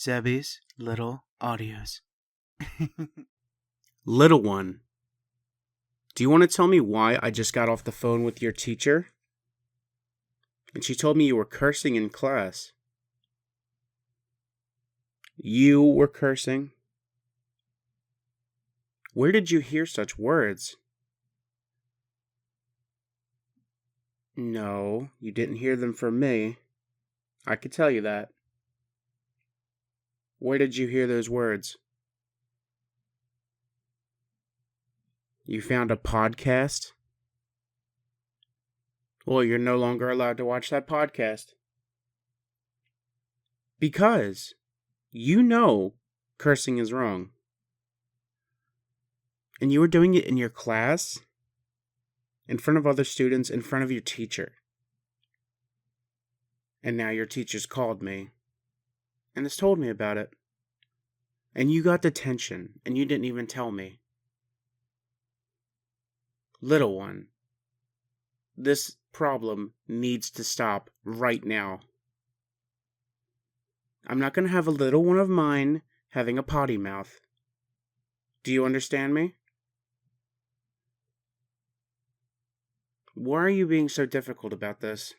Zebby's Little Audios. Little one, do you want to tell me why I just got off the phone with your teacher? And she told me you were cursing in class. You were cursing? Where did you hear such words? No, you didn't hear them from me. I could tell you that. Where did you hear those words? You found a podcast? Well, you're no longer allowed to watch that podcast. Because you know cursing is wrong. And you were doing it in your class, in front of other students, in front of your teacher. And now your teacher's called me and has told me about it. And you got detention, and you didn't even tell me. Little one, this problem needs to stop right now. I'm not going to have a little one of mine having a potty mouth. Do you understand me? Why are you being so difficult about this?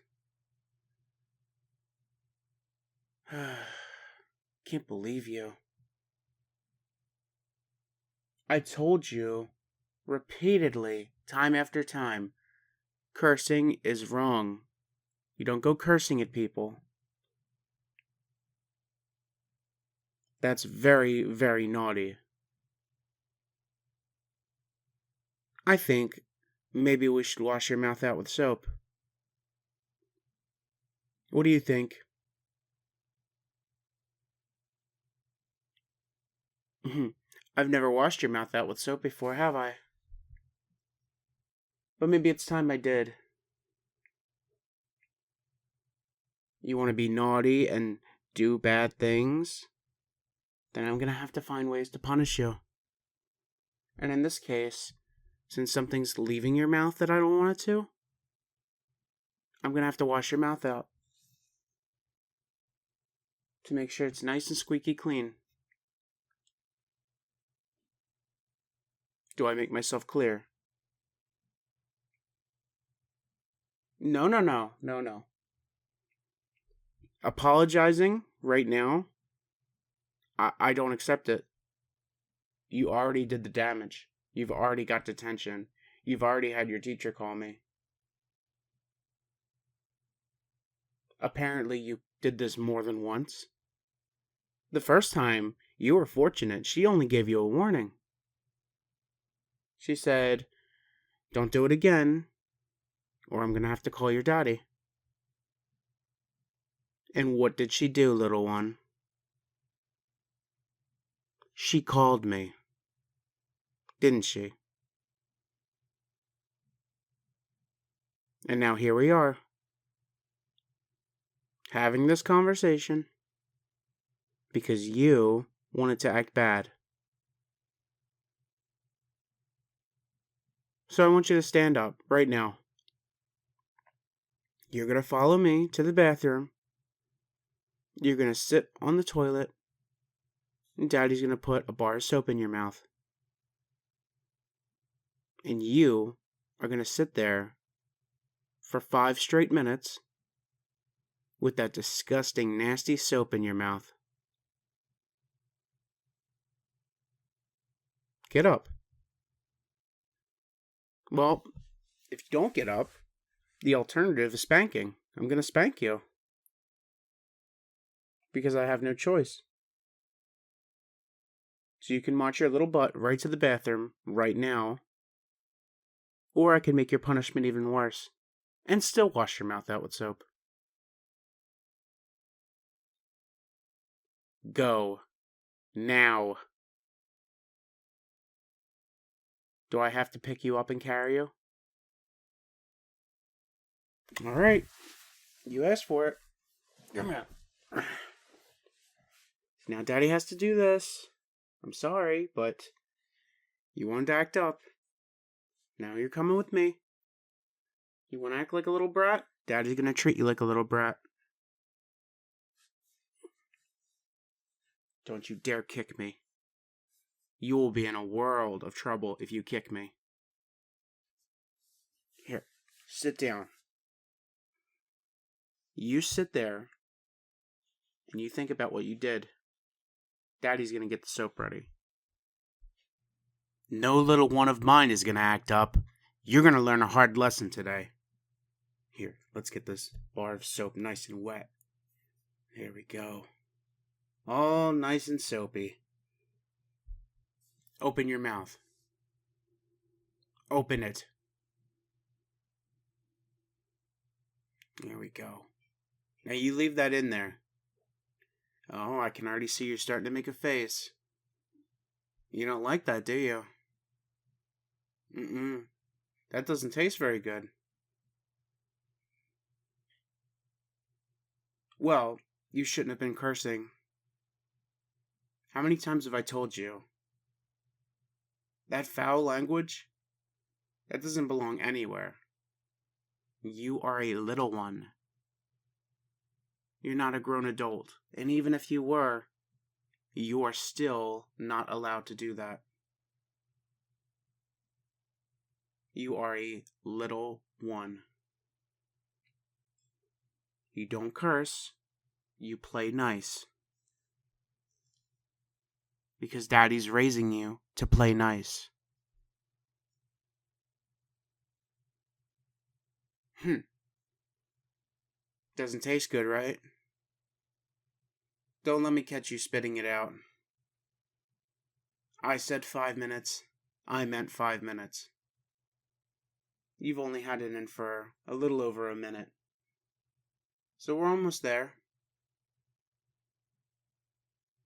Can't believe you. I told you repeatedly, time after time, cursing is wrong. You don't go cursing at people. That's very, very naughty. I think maybe we should wash your mouth out with soap. What do you think? I've never washed your mouth out with soap before, have I? But maybe it's time I did. You want to be naughty and do bad things? Then I'm going to have to find ways to punish you. And in this case, since something's leaving your mouth that I don't want it to, I'm going to have to wash your mouth out. To make sure it's nice and squeaky clean. Do I make myself clear? No. Apologizing right now, I don't accept it. You already did the damage. You've already got detention. You've already had your teacher call me. Apparently you did this more than once. The first time, you were fortunate. She only gave you a warning. She said, "Don't do it again, or I'm going to have to call your daddy." And what did she do, little one? She called me. Didn't she? And now here we are, having this conversation because you wanted to act bad. So I want you to stand up right now. You're going to follow me to the bathroom. You're going to sit on the toilet. And Daddy's going to put a bar of soap in your mouth. And you are going to sit there for 5 straight minutes with that disgusting, nasty soap in your mouth. Get up. Well, if you don't get up, the alternative is spanking. I'm going to spank you. Because I have no choice. So you can march your little butt right to the bathroom right now. Or I can make your punishment even worse. And still wash your mouth out with soap. Go. Now. Do I have to pick you up and carry you? Alright. You asked for it. Come on. Now Daddy has to do this. I'm sorry, but you wanted to act up. Now you're coming with me. You want to act like a little brat? Daddy's going to treat you like a little brat. Don't you dare kick me. You will be in a world of trouble if you kick me. Here, sit down. You sit there, and you think about what you did. Daddy's gonna get the soap ready. No little one of mine is gonna act up. You're gonna learn a hard lesson today. Here, let's get this bar of soap nice and wet. There we go. All nice and soapy. Open your mouth. Open it. There we go. Now you leave that in there. Oh, I can already see you're starting to make a face. You don't like that, do you? That doesn't taste very good. Well, you shouldn't have been cursing. How many times have I told you? That foul language? That doesn't belong anywhere. You are a little one. You're not a grown adult. And even if you were, you are still not allowed to do that. You are a little one. You don't curse. You play nice. Because Daddy's raising you to play nice. Doesn't taste good, right? Don't let me catch you spitting it out. I said 5 minutes. I meant 5 minutes. You've only had it in for a little over a minute. So we're almost there.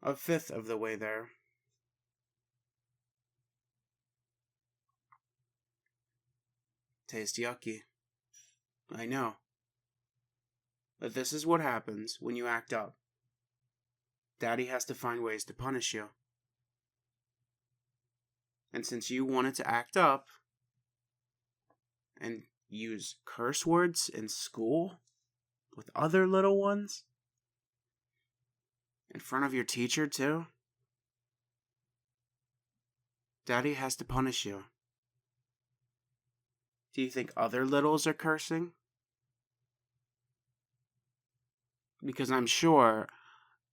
A fifth of the way there. Tastes yucky. I know. But this is what happens when you act up. Daddy has to find ways to punish you. And since you wanted to act up and use curse words in school with other little ones, in front of your teacher too, Daddy has to punish you. Do you think other littles are cursing? Because I'm sure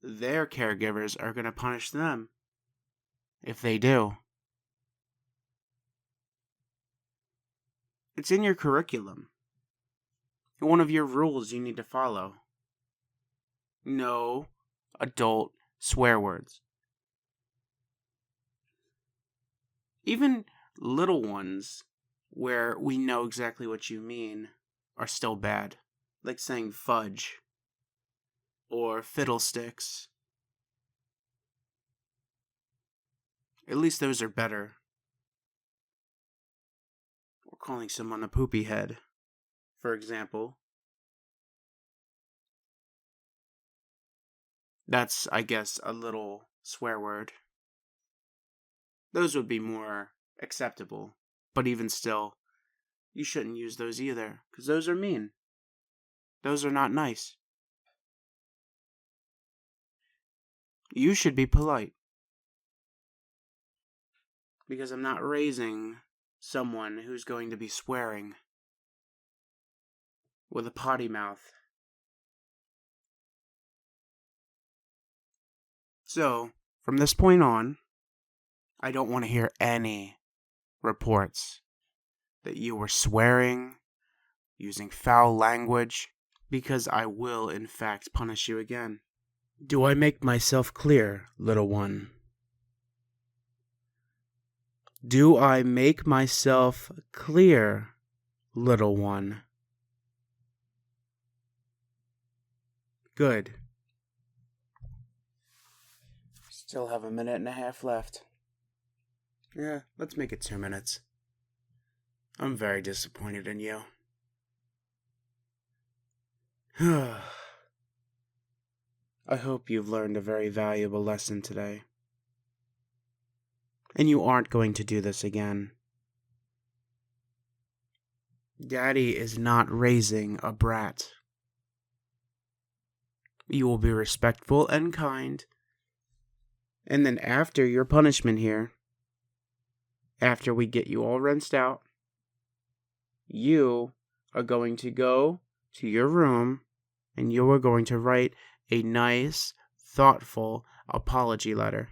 their caregivers are going to punish them if they do. It's in your curriculum. One of your rules you need to follow. No adult swear words. Even little ones where we know exactly what you mean are still bad. Like saying fudge or fiddlesticks. At least those are better. Or calling someone a poopy head, for example. That's, I guess, a little swear word. Those would be more acceptable. But even still, you shouldn't use those either, because those are mean. Those are not nice. You should be polite. Because I'm not raising someone who's going to be swearing with a potty mouth. So, from this point on, I don't want to hear any reports that you were swearing, using foul language, because I will, in fact, punish you again. Do I make myself clear, little one? Do I make myself clear, little one? Good. Still have 1.5 minutes left. Yeah, let's make it 2 minutes. I'm very disappointed in you. I hope you've learned a very valuable lesson today. And you aren't going to do this again. Daddy is not raising a brat. You will be respectful and kind, And then after your punishment here, after we get you all rinsed out, you are going to go to your room and you are going to write a nice, thoughtful apology letter.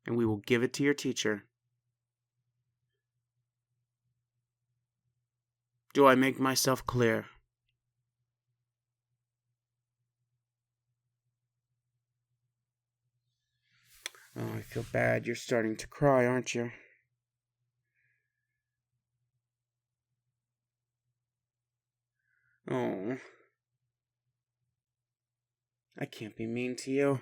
And we will give it to your teacher. Do I make myself clear? Oh, I feel bad. You're starting to cry, aren't you? Oh. I can't be mean to you.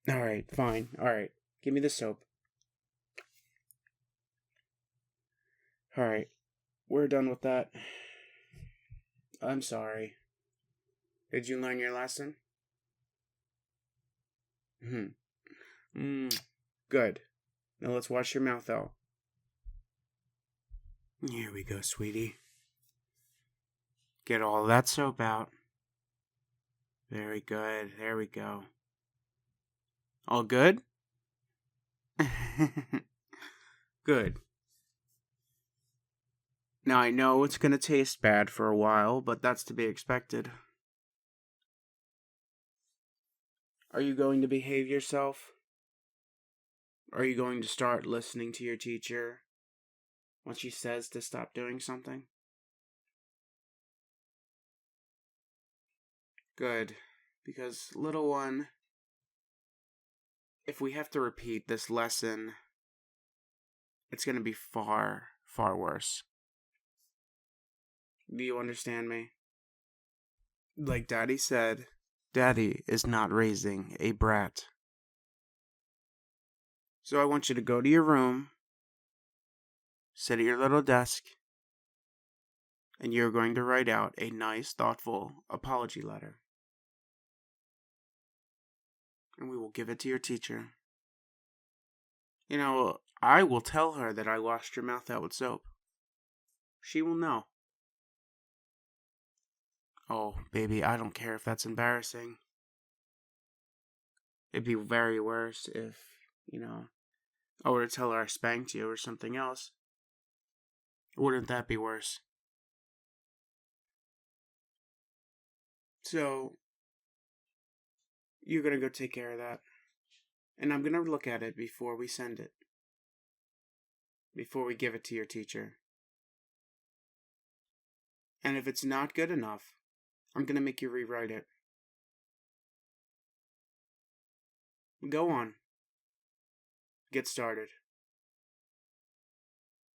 Alright, fine. Alright. Give me the soap. Alright. We're done with that. I'm sorry. Did you learn your lesson? Good. Now let's wash your mouth out. Here we go, sweetie. Get all that soap out. Very good. There we go. All good? Good. Now I know it's going to taste bad for a while, but that's to be expected. Are you going to behave yourself? Are you going to start listening to your teacher when she says to stop doing something? Good. Because, little one, if we have to repeat this lesson, it's going to be far, far worse. Do you understand me? Like Daddy said, Daddy is not raising a brat. So I want you to go to your room, sit at your little desk, and you're going to write out a nice, thoughtful apology letter. And we will give it to your teacher. You know, I will tell her that I washed your mouth out with soap. She will know. Oh, baby, I don't care if that's embarrassing. It'd be very worse if, I were to tell her I spanked you or something else. Wouldn't that be worse? So, you're gonna go take care of that. And I'm gonna look at it before we send it. Before we give it to your teacher. And if it's not good enough, I'm gonna make you rewrite it. Go on. Get started.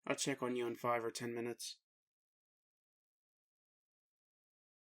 I'll check on you in 5 or 10 minutes.